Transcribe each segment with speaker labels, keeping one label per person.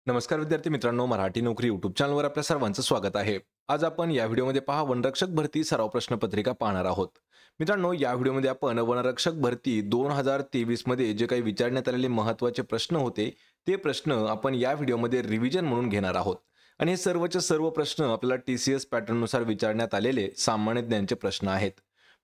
Speaker 1: नमस्कार विद्यार्थी मित्रांनो, मराठी नोकरी यूट्यूब चॅनलवर आपल्या सर्वांचं स्वागत आहे। आज आपण या व्हिडिओमध्ये वनरक्षक भरती सराव प्रश्नपत्रिका पाहणार आहोत। मित्रांनो, या व्हिडिओमध्ये आपण वनरक्षक भरती 2023 मध्ये जे काही विचारण्यात आलेले महत्त्वाचे प्रश्न होते ते प्रश्न आपण या व्हिडिओमध्ये रिव्हिजन म्हणून घेणार आहोत। आणि हे सर्वचे सर्व प्रश्न आपल्याला TCS पॅटर्न नुसार विचारण्यात आलेले सामान्य ज्ञानचे प्रश्न आहेत।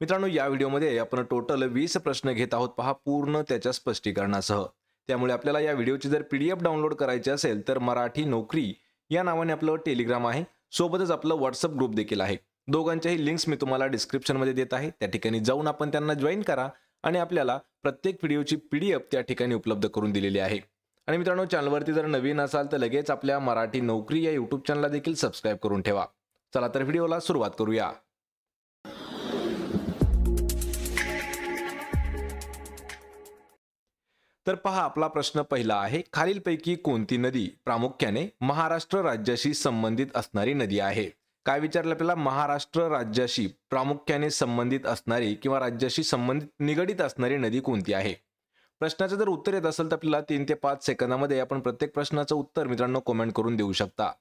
Speaker 1: मित्रांनो, या व्हिडिओमध्ये आपण टोटल 20 प्रश्न घेत आहोत पूर्ण त्याच्या स्पष्टीकरणासह। त्यामुळे आपल्याला या व्हिडिओची जर PDF डाउनलोड करायची असेल तर मराठी नोकरी या नावाने आपलं टेलिग्राम आहे, सोबतच आपलं WhatsApp ग्रुप देखील आहे। दोघांच्याही लिंक्स मी तुम्हाला डिस्क्रिप्शन मध्ये देत आहे, त्या ठिकाणी जाऊन आपण त्यांना जॉइन करा आणि आपल्याला प्रत्येक व्हिडिओची PDF त्या ठिकाणी उपलब्ध करून दिलेली आहे। आणि मित्रांनो, चॅनलवरती जर नवीन असाल तर लगेच आपल्या मराठी नोकरी या YouTube चॅनलला देखील सबस्क्राइब करून ठेवा। चला तर व्हिडिओला सुरुवात करूया। तर पहा, आपला प्रश्न पहिला आहे, खालीलपैकी कोणती नदी प्रामुख्याने महाराष्ट्र राज्याशी संबंधित असणारी नदी आहे? काय विचारलं आपल्याला? महाराष्ट्र राज्याशी प्रामुख्याने संबंधित असणारी किंवा राज्याशी संबंधित निगडित असणारी नदी कोणती आहे? प्रश्नाचं जर उत्तर येत असेल तर आपल्याला 3 ते 5 सेकंदामध्ये आपण प्रत्येक प्रश्नाचं उत्तर मित्रांनो कमेंट करून देऊ शकता।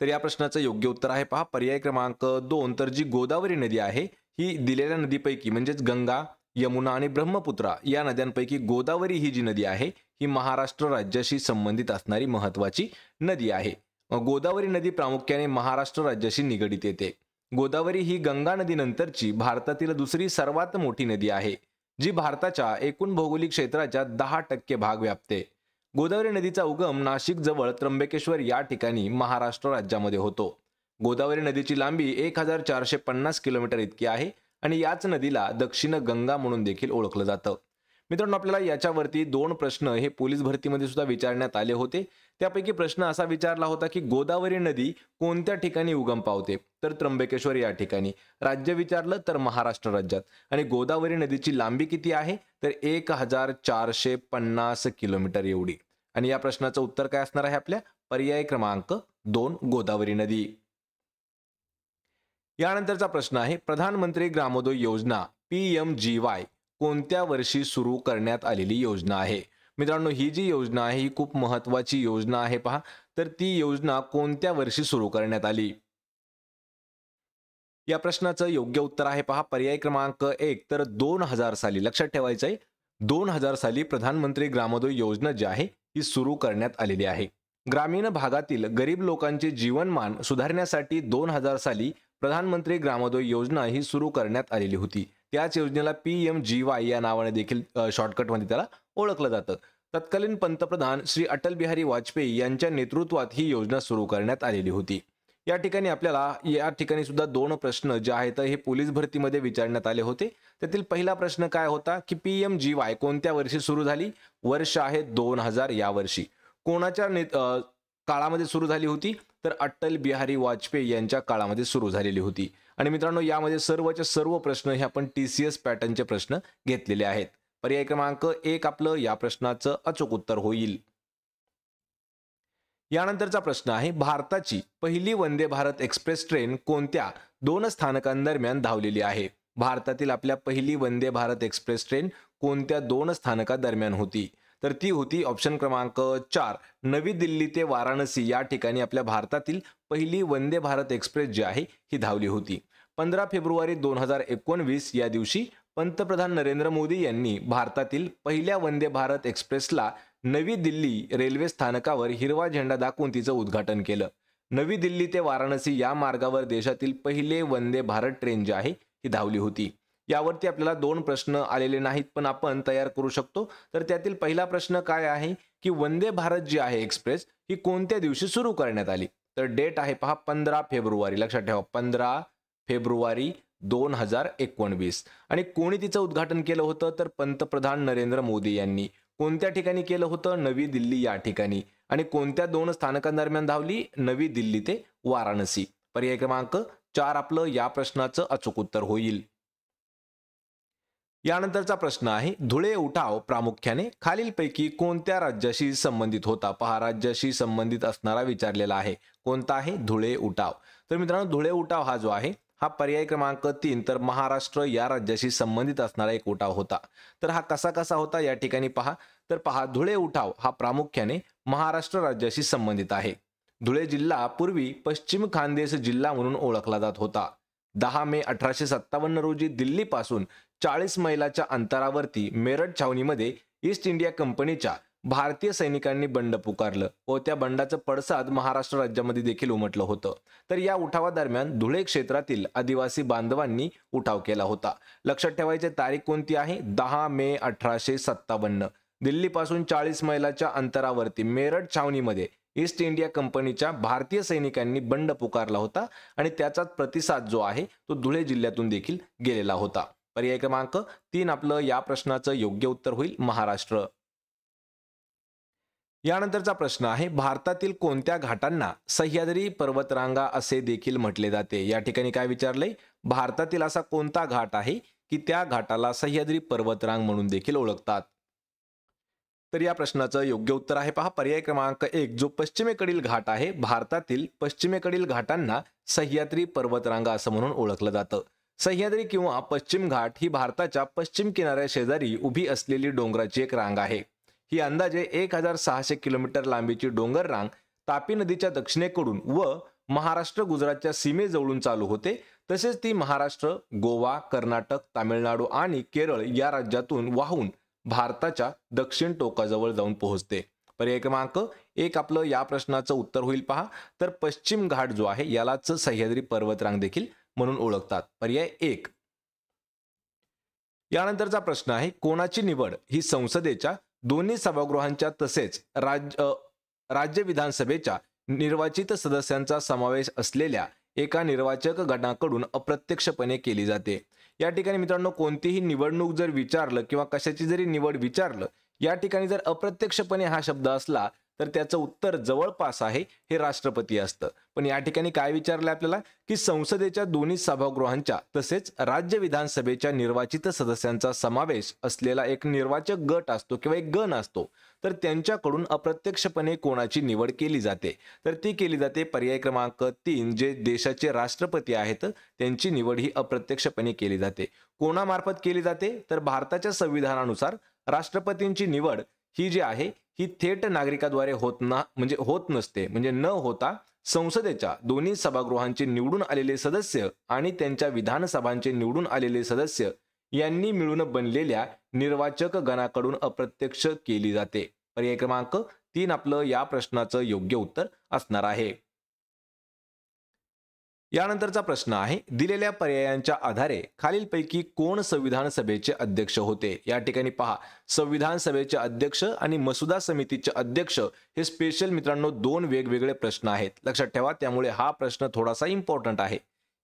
Speaker 1: तर या प्रश्नाचं योग्य उत्तर आहे पहा पर्याय क्रमांक 2। तर जी गोदावरी नदी आहे ही दिलेल्या नदीपैकी म्हणजेच गंगा, यमुना आणि ब्रह्मपुत्रा या नद्यांपैकी गोदावरी ही जी नदी आहे ही महाराष्ट्र राज्याशी संबंधित असणारी महत्त्वाची नदी आहे। गोदावरी नदी प्रामुख्याने महाराष्ट्र राज्याशी निगडित येते। गोदावरी ही गंगा नदीनंतरची भारतातील दुसरी सर्वात मोठी नदी आहे, जी भारताच्या एकूण भौगोलिक क्षेत्राच्या 10% भाग व्यापते। गोदावरी नदीचा उगम नाशिक जवळ त्र्यंबकेश्वर या ठिकाणी महाराष्ट्र राज्यामध्ये होतो। गोदावरी नदीची लांबी 1450 किलोमीटर इतकी आहे आणि याच नदीला दक्षिण गंगा म्हणून देखील ओळखलं जातं। मित्रांनो, आपल्याला याच्यावरती 2 प्रश्न हे पोलीस भरतीमध्ये सुद्धा विचारण्यात आले होते। त्यापैकी प्रश्न असा विचारला होता की गोदावरी नदी कोणत्या ठिकाणी उगम पावते? तर त्र्यंबकेश्वर या ठिकाणी। राज्य विचारलं तर महाराष्ट्र राज्यात। आणि गोदावरी नदीची लांबी किती आहे? तर 1450 किलोमीटर एवढी। आणि या प्रश्नाचं उत्तर काय असणार आहे? आपल्या पर्याय क्रमांक 2 गोदावरी नदी। यानंतरचा प्रश्न आहे, प्रधानमंत्री ग्रामोदय योजना PMGY कोणत्या वर्षी सुरू करण्यात आलेली योजना आहे? मित्रांनो, ही जी योजना आहे ही खूप महत्त्वाची योजना आहे पहा। तर ती योजना कोणत्या वर्षी सुरू करण्यात आली? या प्रश्नाचं योग्य उत्तर आहे पहा पर्याय क्रमांक 1। तर 2000 साली। लक्षात ठेवायचं आहे, 2000 साली प्रधानमंत्री ग्रामोदय योजना जी आहे ही सुरू करण्यात आलेली आहे। ग्रामीण भागातील गरीब लोकांचे जीवनमान सुधारण्यासाठी 2000 साली प्रधानमंत्री ग्रामोदय योजना ही सुरू करण्यात आलेली होती। त्याच योजनेला PMGY या नावाने देखील शॉर्टकटमध्ये त्याला ओळखलं जातं। तत्कालीन पंतप्रधान श्री अटल बिहारी वाजपेयी यांच्या नेतृत्वात ही योजना सुरू करण्यात आलेली होती। या ठिकाणी सुद्धा 2 प्रश्न जे आहेत हे पोलीस भरतीमध्ये विचारण्यात आले होते। त्यातील पहिला प्रश्न काय होता की PMGY कोणत्या वर्षी सुरू झाली? वर्ष आहे 2000 या वर्षी। कोणाच्या काळामध्ये सुरू झाली होती? तर अटल बिहारी वाजपेयी यांच्या काळामध्ये सुरू झालेली होती। आणि मित्रांनो, यामध्ये सर्वचे सर्व प्रश्न हे आपण TCS पॅटर्नचे प्रश्न घेतलेले आहेत। पर्याय क्रमांक 1 आपलं या प्रश्नाचं अचूक उत्तर होईल। यानंतरचा प्रश्न आहे, भारताची पहिली वंदे भारत एक्सप्रेस ट्रेन कोणत्या 2 स्थानकांदरम्यान धावलेली आहे? भारतातील आपल्या पहिली वंदे भारत एक्सप्रेस ट्रेन कोणत्या 2 स्थानकादरम्यान होती? तर ती होती ऑप्शन क्रमांक 4 नवी दिल्ली ते वाराणसी या ठिकाणी आपल्या भारतातील पहिली वंदे भारत एक्सप्रेस जी आहे ही धावली होती। 15 फेब्रुवारी 2019 या दिवशी पंतप्रधान नरेंद्र मोदी यांनी भारतातील पहिल्या वंदे भारत एक्सप्रेसला नवी दिल्ली रेल्वे स्थानकावर हिरवा झेंडा दाखवून तिचं उद्घाटन केलं। नवी दिल्ली ते वाराणसी या मार्गावर देशातील पहिले वंदे भारत ट्रेन जी आहे ही धावली होती। यावरती आपल्याला 2 प्रश्न आलेले नाहीत, पण आपण तयार करू शकतो। तर त्यातील पहिला प्रश्न काय आहे की वंदे भारत जी आहे एक्सप्रेस ही कोणत्या दिवशी सुरू करण्यात आली? तर डेट आहे पहा 15 फेब्रुवारी। लक्षात ठेवा 15 फेब्रुवारी 2019। आणि कोणी तिचं उद्घाटन केलं होतं? तर पंतप्रधान नरेंद्र मोदी यांनी। कोणत्या ठिकाणी केलं होतं? नवी दिल्ली या ठिकाणी। आणि कोणत्या 2 स्थानकांदरम्यान धावली? नवी दिल्ली ते वाराणसी। पर्याय क्रमांक 4 आपलं या प्रश्नाचं अचूक उत्तर होईल। यानंतरचा प्रश्न आहे, धुळे उठाव प्रामुख्याने खालीलपैकी कोणत्या राज्याशी संबंधित होता? पहा, राज्याशी संबंधित असणारा विचारलेला आहे। कोणता आहे? धुळे उठाव। तर मित्रांनो, धुळे उठाव हा जो आहे हा पर्याय क्रमांक 3 तर महाराष्ट्र या राज्याशी संबंधित असणारा एक उठाव होता। तर हा कसा कसा होता या ठिकाणी पहा। तर पहा, धुळे उठाव हा प्रामुख्याने महाराष्ट्र राज्याशी संबंधित आहे? धुळे जिल्हा पूर्वी पश्चिम खानदेश जिल्हा म्हणून ओळखला जात होता. 10 मे 1857 रोजी दिल्लीपासून 40 मैलाच्या अंतरावरती मेरठ छावणीमध्ये ईस्ट इंडिया कंपनीच्या भारतीय सैनिकांनी बंड पुकारलं व त्या बंडाचं पडसाद महाराष्ट्र राज्यामध्ये देखील उमटलं होतं. तर या उठावादरम्यान धुळे क्षेत्रातील आदिवासी बांधवांनी उठाव केला होता. लक्षात ठेवायची तारीख कोणती आहे? 10 मे 1857. दिल्लीपासून 40 मैलाच्या अंतरावरती मेरठ छावणीमध्ये ईस्ट इंडिया कंपनीच्या भारतीय सैनिकांनी बंड पुकारला होता आणि त्याचाच प्रतिसाद जो आहे तो धुळे जिल्ह्यातून देखील गेलेला होता. पर्याय क्रमांक 3 आपलं या प्रश्नाचं योग्य उत्तर होईल महाराष्ट्र. यानंतरचा प्रश्न आहे, भारतातील कोणत्या घाटांना सह्याद्री पर्वतरांगा असे देखील म्हटले जाते? या ठिकाणी काय विचारलंय? भारतातील असा कोणता घाट आहे की त्या घाटाला सह्याद्री पर्वतरांग म्हणून देखील ओळखतात? तर या प्रश्नाचं योग्य उत्तर आहे पहा पर्याय क्रमांक 1. जो पश्चिमेकडील घाट आहे, भारतातील पश्चिमेकडील घाटांना सह्याद्री पर्वतरांगा असं म्हणून ओळखलं जातं. सह्याद्री किंवा पश्चिम घाट ही भारताच्या पश्चिम किनाऱ्या शेजारी उभी असलेली डोंगराची एक रांग आहे. ही अंदाजे 1600 किलोमीटर लांबीची डोंगर रांग तापी नदीच्या दक्षिणेकडून व महाराष्ट्र गुजरातच्या सीमेजवळून चालू होते. तसेच ती महाराष्ट्र, गोवा, कर्नाटक, तामिळनाडू आणि केरळ या राज्यातून वाहून भारताच्या दक्षिण टोकाजवळ जाऊन पोहोचते. पर्याय क्रमांक 1 आपलं या प्रश्नाचं उत्तर होईल पहा. तर पश्चिम घाट जो आहे यालाच सह्याद्री पर्वतरांग देखील म्हणून ओळखतात. पर्याय 1. यानंतरचा प्रश्न आहे, कोणाची निवड ही संसदेच्या दोन्ही सभागृहांच्या तसेच राज्य विधानसभेच्या निर्वाचित सदस्यांचा समावेश असलेल्या एका निर्वाचक गणाकडून अप्रत्यक्षपणे केली जाते? या ठिकाणी मित्रांनो कोणतीही निवडणूक जर विचारलं किंवा कशाची जरी निवड विचारलं, या ठिकाणी जर अप्रत्यक्षपणे हा शब्द असला तर त्याचं उत्तर जवळपास आहे हे राष्ट्रपती असतं. पण या ठिकाणी काय विचारलं आपल्याला की संसदेच्या दोन्ही सभागृहांच्या तसेच राज्य विधानसभेच्या निर्वाचित सदस्यांचा समावेश असलेला एक निर्वाचक गट असतो किंवा एक गण असतो, तर त्यांच्याकडून अप्रत्यक्षपणे कोणाची निवड केली जाते? तर ती केली जाते पर्याय क्रमांक 3. जे देशाचे राष्ट्रपती आहेत त्यांची निवड ही अप्रत्यक्षपणे केली जाते. कोणामार्फत केली जाते? तर भारताच्या संविधानानुसार राष्ट्रपतींची निवड ही जी आहे ही थेट नागरिकाद्वारे होत नसते. म्हणजे न होता संसदेच्या दोन्ही सभागृहांचे निवडून आलेले सदस्य आणि त्यांच्या विधानसभांचे निवडून आलेले सदस्य यांनी मिळून बनलेल्या निर्वाचक गणाकडून अप्रत्यक्ष केली जाते. पर्याय क्रमांक 3 आपलं या प्रश्नाचं योग्य उत्तर असणार आहे. यानंतरचा प्रश्न आहे, दिलेल्या पर्यायांच्या आधारे खालीलपैकी कोण संविधान सभेचे अध्यक्ष होते? या ठिकाणी पहा, संविधान सभेचे अध्यक्ष आणि मसुदा समितीचे अध्यक्ष हे स्पेशल मित्रांनो 2 वेगवेगळे प्रश्न आहेत. लक्षात ठेवा, त्यामुळे हा प्रश्न थोडासा इम्पॉर्टंट आहे.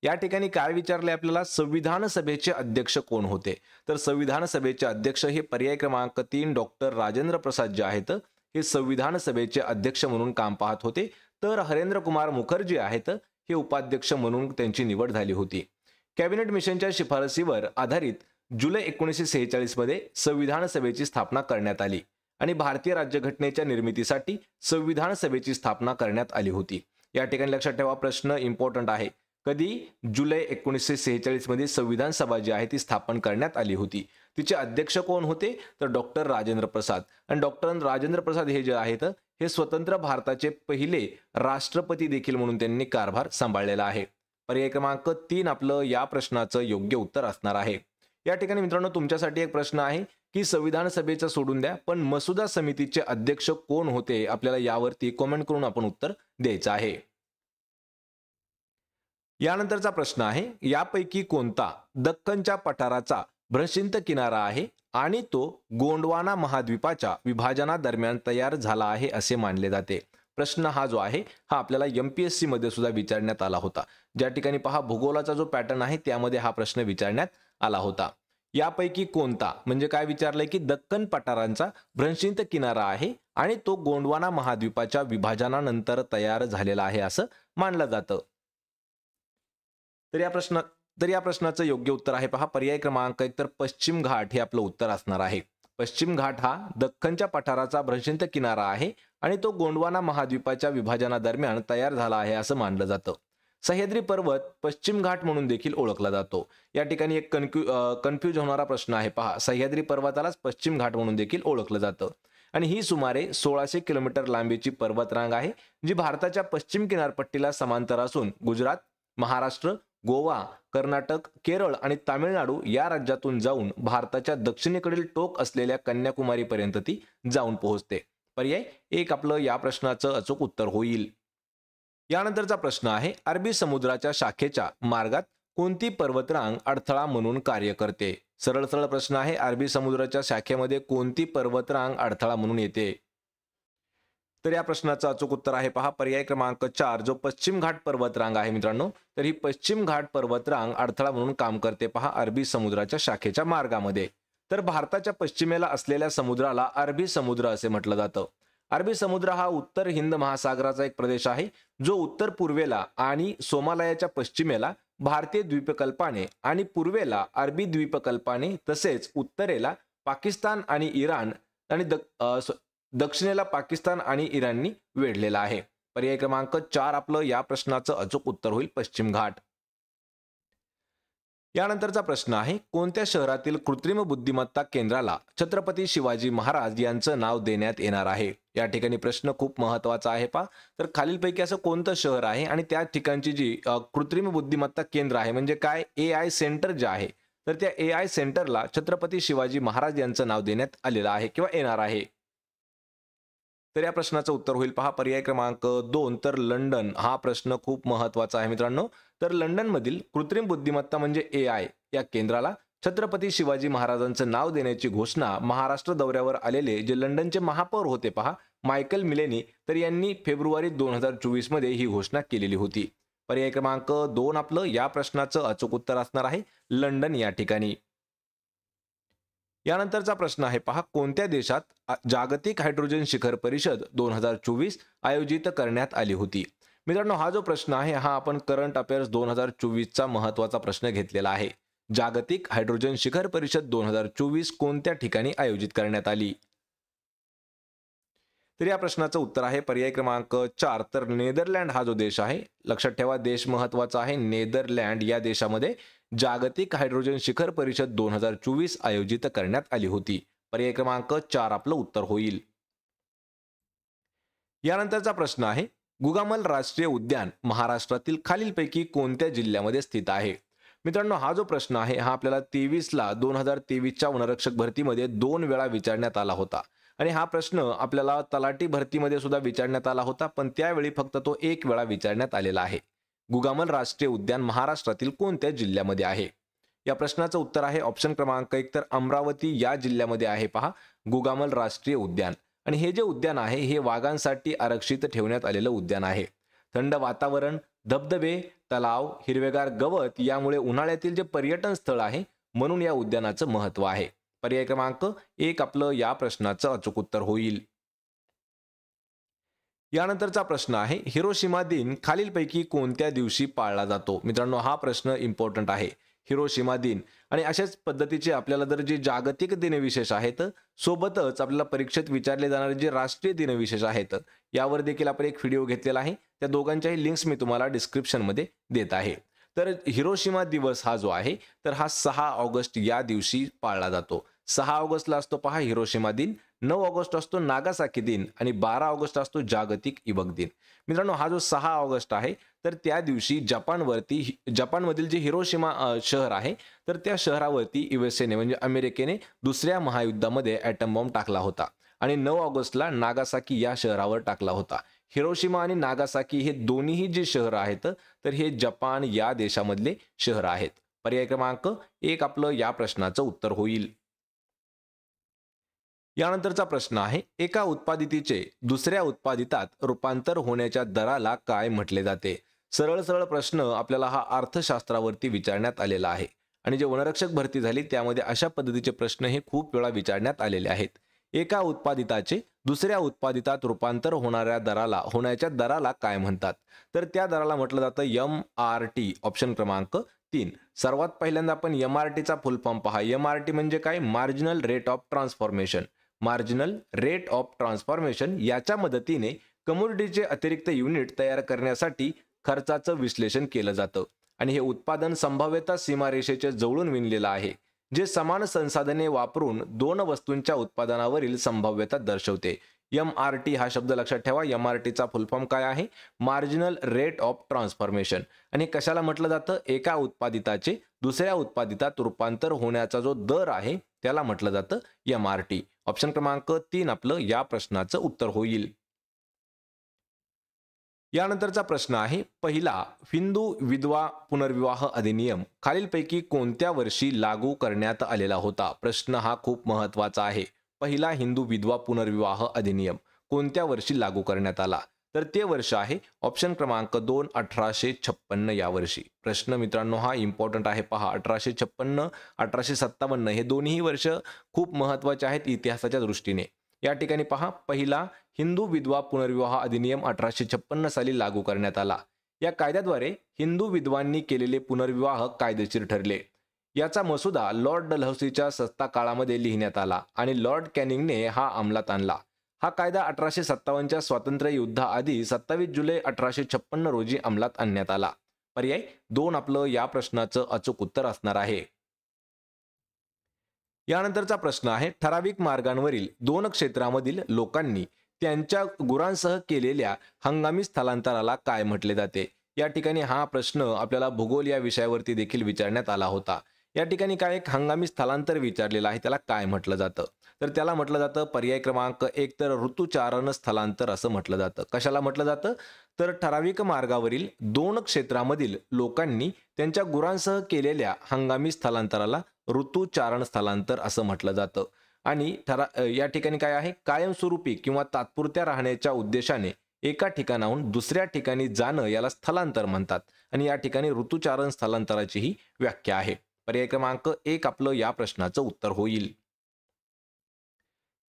Speaker 1: या ठिकाणी काय विचारले आपल्याला? संविधान सभेचे अध्यक्ष कोण होते? तर संविधान सभेचे अध्यक्ष हे पर्याय क्रमांक 3 डॉक्टर राजेंद्र प्रसाद जे आहेत हे संविधान सभेचे अध्यक्ष म्हणून काम पाहत होते. तर हरेंद्र कुमार मुखर्जी आहेत हे उपाध्यक्ष म्हणून त्यांची निवड झाली होती. कॅबिनेट मिशनच्या शिफारसीवर आधारित जुलै 1946 मध्ये संविधान सभेची स्थापना करण्यात आली आणि भारतीय राज्यघटनेच्या निर्मितीसाठी संविधान सभेची स्थापना करण्यात आली होती. या ठिकाणी लक्षात ठेवा, प्रश्न इम्पॉर्टंट आहे. कधी? जुलै 1946 मध्ये संविधान सभा जी आहे ती स्थापन करण्यात आली होती. तिचे अध्यक्ष कोण होते? तर डॉक्टर राजेंद्र प्रसाद. आणि डॉक्टर राजेंद्र प्रसाद हे जे आहेत हे स्वतंत्र भारताचे पहिले राष्ट्रपती देखील म्हणून त्यांनी कारभार सांभाळलेला आहे. पर्याय क्रमांक 3 आपलं या प्रश्नाचं योग्य उत्तर असणार आहे. या ठिकाणी मित्रांनो तुमच्यासाठी एक प्रश्न आहे की संविधान सभेचं सोडून द्या, पण मसुदा समितीचे अध्यक्ष कोण होते? आपल्याला यावरती कमेंट करून आपण उत्तर द्यायचं आहे. यानंतरचा प्रश्न आहे, यापैकी कोणता दख्खनच्या पठाराचा भ्रंशिंत किनारा आहे आणि तो गोंडवाना महाद्वीपाच्या विभाजनादरम्यान तयार झाला आहे असे मानले जाते? प्रश्न हा जो आहे हा आपल्याला MPSC मध्ये सुद्धा विचारण्यात आला होता. ज्या ठिकाणी पहा, भूगोलाचा जो पॅटर्न आहे त्यामध्ये हा प्रश्न विचारण्यात आला होता. यापैकी कोणता म्हणजे काय विचारलंय की दख्खन पठारांचा भ्रंशिंत किनारा आहे आणि तो गोंडवाना महाद्वीपाच्या विभाजनानंतर तयार झालेला आहे असं मानलं जातं. तर या प्रश्नाचं योग्य उत्तर आहे पहा पर्याय क्रमांक 1 तर पश्चिम घाट हे आपलं उत्तर असणार आहे. पश्चिम घाट हा दख्खनच्या पठाराचा भ्रंशिंत किनारा आहे आणि तो गोंडवाना महाद्वीपाच्या विभाजनादरम्यान तयार झाला आहे असं मानलं जातं. सह्याद्री पर्वत पश्चिम घाट म्हणून देखील ओळखला जातो. या ठिकाणी एक कन्फ्यूज होणारा प्रश्न आहे पहा, सह्याद्री पर्वतालाच पश्चिम घाट म्हणून देखील ओळखलं जातं आणि ही सुमारे 1600 किलोमीटर लांबीची पर्वतरांग आहे, जी भारताच्या पश्चिम किनारपट्टीला समांतर असून गुजरात, महाराष्ट्र, गोवा, कर्नाटक, केरळ आणि तामिळनाडू या राज्यातून जाऊन भारताच्या दक्षिणेकडील टोक असलेल्या कन्याकुमारी पर्यंत ती जाऊन पोहोचते. पर्याय एक आपलं या प्रश्नाचं अचूक उत्तर होईल. यानंतरचा प्रश्न आहे, अरबी समुद्राच्या शाखेच्या मार्गात कोणती पर्वतरांग अडथळा म्हणून कार्य करते? सरळ सरळ प्रश्न आहे, अरबी समुद्राच्या शाखेमध्ये कोणती पर्वतरांग अडथळा म्हणून येते? तर या प्रश्नाचं अचूक उत्तर आहे पहा पर्याय क्रमांक 4, जो पश्चिम घाट पर्वतरांग आहे मित्रांनो. तर ही पश्चिम घाट पर्वतरांग अडथळा म्हणून काम करते पहा अरबी समुद्राच्या शाखेच्या मार्गामध्ये. तर भारताच्या पश्चिमेला असलेल्या समुद्राला अरबी समुद्र असे म्हटलं जातं. अरबी समुद्र हा उत्तर हिंद महासागराचा एक प्रदेश आहे, जो उत्तर पूर्वेला आणि सोमालयाच्या पश्चिमेला भारतीय द्वीपकल्पाने आणि पूर्वेला अरबी द्वीपकल्पाने तसेच उत्तरेला पाकिस्तान आणि इराण आणि दक्षिणेला पाकिस्तान आणि इराणनी वेढलेला आहे. पर्याय क्रमांक 4 आपलं या प्रश्नाचं अचूक उत्तर होईल पश्चिम घाट. यानंतरचा प्रश्न आहे, कोणत्या शहरातील कृत्रिम बुद्धिमत्ता केंद्राला छत्रपती शिवाजी महाराज यांचं नाव देण्यात येणार आहे? या ठिकाणी प्रश्न खूप महत्वाचा आहे पहा. तर खालीलपैकी असं कोणतं शहर आहे आणि त्या ठिकाणची जी कृत्रिम बुद्धिमत्ता केंद्र आहे म्हणजे काय AI सेंटर जे आहे, तर त्या AI सेंटरला छत्रपती शिवाजी महाराज यांचं नाव देण्यात आलेलं आहे किंवा येणार आहे. तर या प्रश्नाचं उत्तर होईल पहा पर्याय क्रमांक 2, तर लंडन. हा प्रश्न खूप महत्वाचा आहे मित्रांनो. तर लंडनमधील कृत्रिम बुद्धिमत्ता म्हणजे AI या केंद्राला छत्रपती शिवाजी महाराजांचं नाव देण्याची घोषणा महाराष्ट्र दौऱ्यावर आलेले जे लंडनचे महापौर होते पहा मायकल मिलेनी, तर यांनी फेब्रुवारी 2024 मध्ये ही घोषणा केलेली होती. पर्याय क्रमांक 2 आपलं या प्रश्नाचं अचूक उत्तर असणार आहे लंडन या ठिकाणी. यानंतरचा प्रश्न आहे पहा, कोणत्या देशात जागतिक हायड्रोजन शिखर परिषद 2024 आयोजित करण्यात आली होती? मित्रांनो, हा जो प्रश्न आहे हा आपण करंट अफेअर्स 2024 चा महत्वाचा प्रश्न घेतलेला आहे. जागतिक हायड्रोजन शिखर परिषद 2024 कोणत्या ठिकाणी आयोजित करण्यात आली? तर या प्रश्नाचं उत्तर आहे पर्याय क्रमांक 4, तर नेदरलँड हा जो देश आहे, लक्षात ठेवा देश महत्वाचा आहे. नेदरलँड या देशामध्ये जागतिक हायड्रोजन शिखर परिषद 2024 आयोजित करण्यात आली होती. पर्याय क्रमांक 4 आपलं उत्तर होईल. यानंतरचा प्रश्न आहे, गुगामल राष्ट्रीय उद्यान महाराष्ट्रातील खालीलपैकी कोणत्या जिल्ह्यामध्ये स्थित आहे? मित्रांनो, हा जो प्रश्न आहे हा आपल्याला 2023च्या वनरक्षक भरतीमध्ये 2 वेळा विचारण्यात आला होता आणि हा प्रश्न आपल्याला तलाठी भरतीमध्ये सुद्धा विचारण्यात आला होता, पण त्यावेळी फक्त तो 1 वेळा विचारण्यात आलेला आहे. गुगामल राष्ट्रीय उद्यान महाराष्ट्रातील कोणत्या जिल्ह्यामध्ये आहे? या प्रश्नाचं उत्तर आहे ऑप्शन क्रमांक 1, तर अमरावती या जिल्ह्यामध्ये आहे पहा गुगामल राष्ट्रीय उद्यान. आणि हे जे उद्यान आहे हे वाघांसाठी आरक्षित ठेवण्यात आलेलं उद्यान आहे. थंड वातावरण, धबधबे, तलाव, हिरवेगार गवत यामुळे उन्हाळ्यातील जे पर्यटन स्थळ आहे म्हणून या उद्यानाचं महत्व आहे. पर्याय क्रमांक 1 आपलं या प्रश्नाचं अचूक उत्तर होईल. यानंतरचा प्रश्न आहे, हिरोशिमा दिन खालीलपैकी कोणत्या दिवशी पाळला जातो? मित्रांनो, हा प्रश्न इम्पॉर्टंट आहे. हिरोशिमा दिन आणि अशाच पद्धतीचे आपल्याला जर जे जागतिक दिनविशेष आहेत सोबतच आपल्याला परीक्षेत विचारले जाणारे जे राष्ट्रीय दिनविशेष आहेत यावर देखील आपण एक व्हिडिओ घेतलेला आहे. त्या दोघांच्याही लिंक्स मी तुम्हाला डिस्क्रिप्शन मध्ये देत आहे. तर हिरोशिमा दिवस हा जो आहे तर हा 6 ऑगस्ट या दिवशी पाळला जातो. 6 ऑगस्टला असतो पहा हिरोशिमा दिन, 9 ऑगस्ट असतो नागासाकी दिन आणि 12 ऑगस्ट असतो जागतिक युवक दिन. मित्रांनो, हा जो 6 ऑगस्ट आहे तर त्या दिवशी जपानमधील जे हिरोशिमा शहर आहे तर त्या शहरावरती युएसएने म्हणजे अमेरिकेने दुसऱ्या महायुद्धामध्ये ॲटम बॉम्ब टाकला होता आणि 9 ऑगस्टला नागासाकी या शहरावर टाकला होता. हिरोशिमा आणि नागासाकी हे दोन्हीही जे शहर आहेत तर हे जपान या देशामधले शहर आहेत. पर्याय क्रमांक 1 आपलं या प्रश्नाचं उत्तर होईल. यानंतरचा प्रश्न आहे, एका उत्पादितीचे दुसऱ्या उत्पादितात रूपांतर होण्याच्या दराला काय म्हटले जाते? सरळ सरळ प्रश्न आपल्याला हा अर्थशास्त्रावरती विचारण्यात आलेला आहे आणि जे वनरक्षक भरती झाली त्यामध्ये अशा पद्धतीचे प्रश्न हे खूप वेळा विचारण्यात आलेले आहेत. एका उत्पादिताचे दुसऱ्या उत्पादितात रूपांतर होण्याच्या दराला काय म्हणतात? तर त्या दराला म्हटलं जातं MRT. ऑप्शन क्रमांक 3. सर्वात पहिल्यांदा आपण MRTचा फुल फॉर्म पहा. MRT म्हणजे काय? Marginal rate of transformation. Marginal rate of transformation याच्या मदतीने कमोडिटीचे अतिरिक्त युनिट तयार करण्यासाठी खर्चाचं विश्लेषण केलं जातं आणि हे उत्पादन संभाव्यता सीमारेषेचे जवळून विणलेलं आहे. जे समान संसाधने वापरून दोन वस्तूंच्या उत्पादनावरील संभाव्यता दर्शवते. MRT हा शब्द लक्षात ठेवा. MRTचा फुल फॉर्म काय आहे? Marginal rate of transformation. आणि कशाला म्हटलं जातं? एका उत्पादिताचे दुसऱ्या उत्पादितात रूपांतर होण्याचा जो दर आहे त्याला म्हटलं जातं MRT. ऑप्शन क्रमांक 3 आपलं या प्रश्नाचं उत्तर होईल. यानंतरचा प्रश्न आहे, पहिला हिंदू विधवा पुनर्विवाह अधिनियम खालीलपैकी कोणत्या वर्षी लागू करण्यात आलेला होता? प्रश्न हा खूप महत्त्वाचा आहे. पहिला हिंदू विधवा पुनर्विवाह अधिनियम कोणत्या वर्षी लागू करण्यात आला? तर ते वर्ष आहे ऑप्शन क्रमांक 2 1856 या वर्षी. प्रश्न मित्रांनो हा इम्पॉर्टंट आहे. पहा 1856 1857 हे दोन्ही वर्ष खूप महत्त्वाचे आहेत इतिहासाच्या दृष्टीने. या ठिकाणी पहा, पहिला हिंदू विधवा पुनर्विवाह अधिनियम 1856 साली लागू करण्यात आला. या कायद्याद्वारे हिंदू विधवांनी केलेले पुनर्विवाह कायदेशीर ठरले. याचा मसुदा लॉर्ड डलहौसीच्या सत्ता काळामध्ये लिहिण्यात आला आणि लॉर्ड कॅनिंगने हा अंमलात आणला. हा कायदा 1857च्या स्वातंत्र्य युद्धाआधी 27 जुलै 1856 रोजी अंमलात आणण्यात आला. पर्याय 2 आपलं या प्रश्नाचं अचूक उत्तर असणार आहे. यानंतरचा प्रश्न आहे, ठराविक मार्गांवरील 2 क्षेत्रामधील लोकांनी त्यांच्या गुरांसह केलेल्या हंगामी स्थलांतराला काय म्हटले जाते? या ठिकाणी हा प्रश्न आपल्याला भूगोल या विषयावरती देखील विचारण्यात आला होता. या ठिकाणी काय एक हंगामी स्थलांतर विचारलेलं आहे, त्याला काय म्हटलं जातं? तर त्याला म्हटलं जातं पर्याय क्रमांक 1 तर ऋतुचारण स्थलांतर असं म्हटलं जातं. कशाला म्हटलं जातं? तर ठराविक मार्गावरील 2 क्षेत्रामधील लोकांनी त्यांच्या गुरांसह केलेल्या हंगामी स्थलांतराला ऋतुचारण स्थलांतर असं म्हटलं जातं. आणि या ठिकाणी काय आहे, कायमस्वरूपी किंवा तात्पुरत्या राहण्याच्या उद्देशाने एका ठिकाणाहून दुसऱ्या ठिकाणी जाणं याला स्थलांतर म्हणतात. आणि या ठिकाणी ऋतुचारण स्थलांतराची ही व्याख्या आहे. पर्याय क्रमांक 1 आपलं या प्रश्नाचं उत्तर होईल.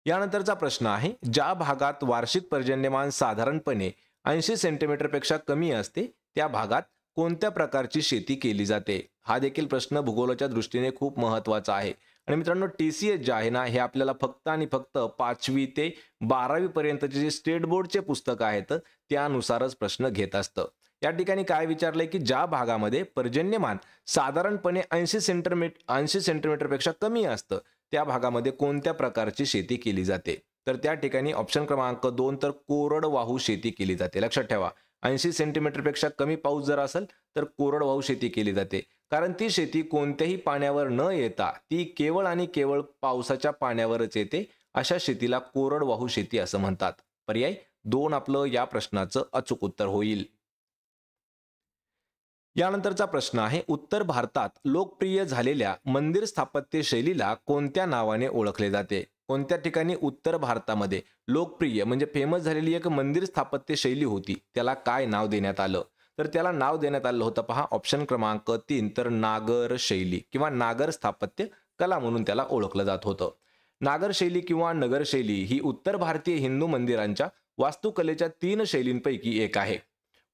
Speaker 1: यानंतरचा प्रश्न आहे, ज्या भागात वार्षिक पर्जन्यमान साधारणपणे 80 सेंटीमीटर पेक्षा कमी असते त्या भागात कोणत्या प्रकारची शेती केली जाते? हा देखील प्रश्न भूगोलाच्या दृष्टीने खूप महत्त्वाचा आहे. आणि मित्रांनो TCS जे आहे ना, हे आपल्याला फक्त आणि फक्त 5वी ते 12वी पर्यंतचे जे स्टेट बोर्डचे पुस्तक आहेत त्यानुसारच प्रश्न घेत असतं. या ठिकाणी काय विचारलंय की ज्या भागामध्ये पर्जन्यमान साधारणपणे 80 सेंटीमीटर पेक्षा कमी असतं त्या भागामध्ये कोणत्या प्रकारची शेती केली जाते? तर त्या ठिकाणी ऑप्शन क्रमांक 2 तर कोरडवाहू शेती केली जाते. लक्षात ठेवा, 80 सेंटीमीटर पेक्षा कमी पाऊस जर असेल तर कोरडवाहू शेती केली जाते. कारण ती शेती कोणत्याही पाण्यावर न येता ती केवळ आणि केवळ पावसाच्या पाण्यावरच येते. अशा शेतीला कोरडवाहू शेती असं म्हणतात. पर्याय 2 आपलं या प्रश्नाचं अचूक उत्तर होईल. यानंतरचा प्रश्न आहे, उत्तर भारतात लोकप्रिय झालेल्या मंदिर स्थापत्य शैलीला कोणत्या नावाने ओळखले जाते? कोणत्या ठिकाणी उत्तर भारतामध्ये लोकप्रिय म्हणजे फेमस झालेली एक मंदिर स्थापत्य शैली होती, त्याला काय नाव देण्यात आलं? तर त्याला नाव देण्यात आलं होतं पहा ऑप्शन क्रमांक 3 तर नागर शैली किंवा नागर स्थापत्य कला म्हणून त्याला ओळखलं जात होतं. नागर शैली किंवा नगर शैली ही उत्तर भारतीय हिंदू मंदिरांच्या वास्तुकलेच्या 3 शैलींपैकी एक आहे.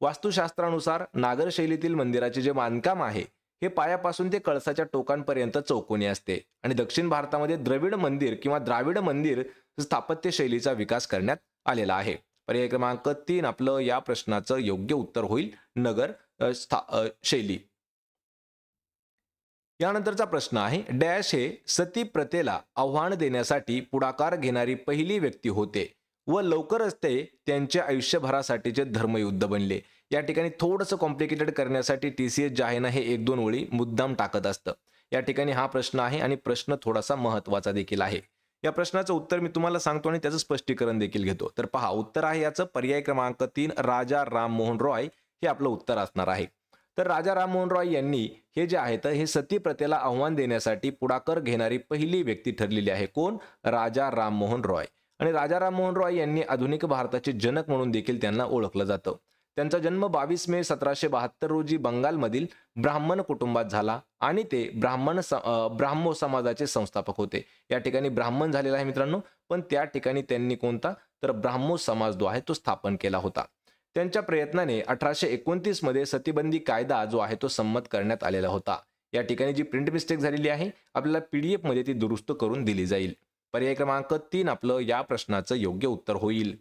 Speaker 1: वास्तुशास्त्रानुसार नागर शैलीतील मंदिराचे जे बांधकाम आहे हे पायापासून ते कळसाच्या टोकांपर्यंत चौकोनी असते. आणि दक्षिण भारतामध्ये द्रविड मंदिर किंवा द्राविड मंदिर स्थापत्य शैलीचा विकास करण्यात आलेला आहे. पर्याय क्रमांक 3 आपलं या प्रश्नाचं योग्य उत्तर होईल, नगर शैली. यानंतरचा प्रश्न आहे, डॅश हे सती प्रथेला आव्हान देण्यासाठी पुढाकार घेणारी पहिली व्यक्ती होते व लवकरच ते त्यांच्या आयुष्यभरासाठीचे धर्मयुद्ध बनले. या ठिकाणी थोडंसं कॉम्प्लिकेटेड करण्यासाठी TCS जे आहे ना हे 1-2 ओळी मुद्दाम टाकत असतं. या ठिकाणी हा प्रश्न आहे आणि प्रश्न थोडासा महत्त्वाचा देखील आहे. या प्रश्नाचं उत्तर मी तुम्हाला सांगतो आणि त्याचं स्पष्टीकरण देखील घेतो. तर पहा, उत्तर आहे याचं पर्याय क्रमांक 3 राजा राममोहन रॉय हे आपलं उत्तर असणार आहे. तर राजा राममोहन रॉय यांनी हे जे आहेत हे सती प्रथेला आव्हान देण्यासाठी पुढाकार घेणारी पहिली व्यक्ती ठरलेली आहे. कोण? राजा राममोहन रॉय. आणि राजा राममोहन रॉय यांनी आधुनिक भारताचे जनक म्हणून देखील त्यांना ओळखलं जातं. त्यांचा जन्म 22 मे 1772 रोजी बंगालमधील ब्राह्मण कुटुंबात झाला आणि ते ब्राह्मो समाजाचे संस्थापक होते. या ठिकाणी ब्राह्मण झालेला आहे मित्रांनो, पण त्या ठिकाणी त्यांनी कोणता तर ब्राह्मो समाज जो आहे तो स्थापन केला होता. त्यांच्या प्रयत्नाने 1829 मध्ये सतीबंदी कायदा जो आहे तो संमत करण्यात आलेला होता. या ठिकाणी जी प्रिंट मिस्टेक झालेली आहे आपल्याला PDF मध्ये ती दुरुस्त करून दिली जाईल. पर्याय क्रमांक 3 आपलं या प्रश्नाचं योग्य उत्तर होईल.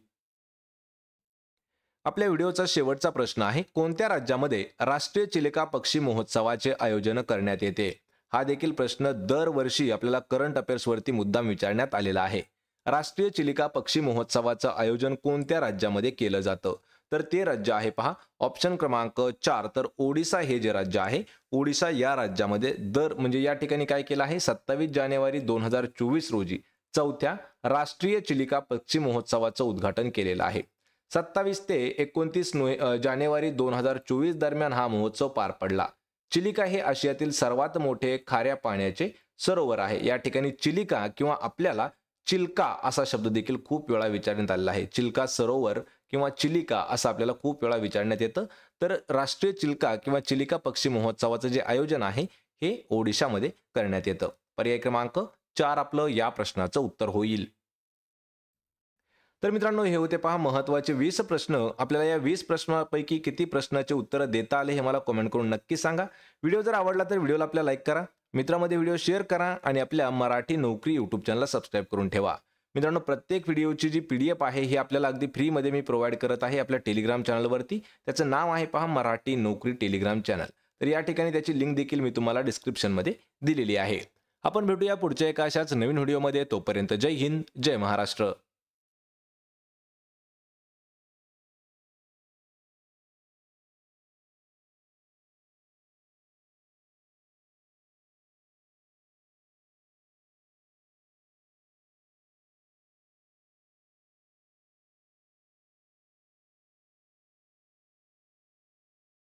Speaker 1: आपल्या व्हिडिओचा शेवटचा प्रश्न आहे, कोणत्या राज्यामध्ये राष्ट्रीय चिलिका पक्षी महोत्सवाचे आयोजन करण्यात येते? हा देखील प्रश्न दरवर्षी आपल्याला करंट अफेअर्स वरती मुद्दाम विचारण्यात आलेला आहे. राष्ट्रीय चिलिका पक्षी महोत्सवाचं आयोजन कोणत्या राज्यामध्ये केलं जातं? तर ते राज्य आहे पहा ऑप्शन क्रमांक 4 तर ओडिसा हे जे राज्य आहे, ओडिसा या राज्यामध्ये म्हणजे या ठिकाणी काय केलं आहे 27 जानेवारी 2024 रोजी चौथ्या राष्ट्रीय चिलिका पक्षी महोत्सवाचं उद्घाटन केलेलं आहे. 27 ते 29 जानेवारी 2024 दरम्यान हा महोत्सव पार पडला. चिलिका हे आशियातील सर्वात मोठे खाऱ्या पाण्याचे सरोवर आहे. या ठिकाणी चिलिका किंवा आपल्याला चिल्का असा शब्द देखील खूप वेळा विचारण्यात आलेला आहे. चिल्का सरोवर किंवा चिलिका असं आपल्याला खूप वेळा विचारण्यात येतं. तर राष्ट्रीय चिल्का किंवा चिलिका पक्षी महोत्सवाचं जे आयोजन आहे हे ओडिशामध्ये करण्यात येतं. पर्याय क्रमांक 4 आपलं या प्रश्नाचं उत्तर होईल. तर मित्रांनो हे होते पहा महत्त्वाचे 20 प्रश्न. आपल्याला या 20 प्रश्नांपैकी किती प्रश्नाचे उत्तर देता आले हे मला कमेंट करून नक्की सांगा. व्हिडिओ जर आवडला तर व्हिडिओला आपल्या लाईक करा, मित्रांमध्ये व्हिडिओ शेअर करा आणि आपल्या मराठी नोकरी यूट्यूब चॅनलला सबस्क्राईब करून ठेवा. मित्रांनो प्रत्येक व्हिडिओची जी PDF आहे ही आपल्याला अगदी फ्रीमध्ये मी प्रोव्हाइड करत आहे आपल्या टेलिग्राम चॅनलवरती. त्याचं नाव आहे पहा मराठी नोकरी टेलिग्राम चॅनल. तर या ठिकाणी त्याची लिंक देखील मी तुम्हाला डिस्क्रिप्शनमध्ये दिलेली आहे. आपण भेटूया पुढच्या एका अशाच नवीन व्हिडिओमध्ये. तोपर्यंत जय हिंद, जय महाराष्ट्र.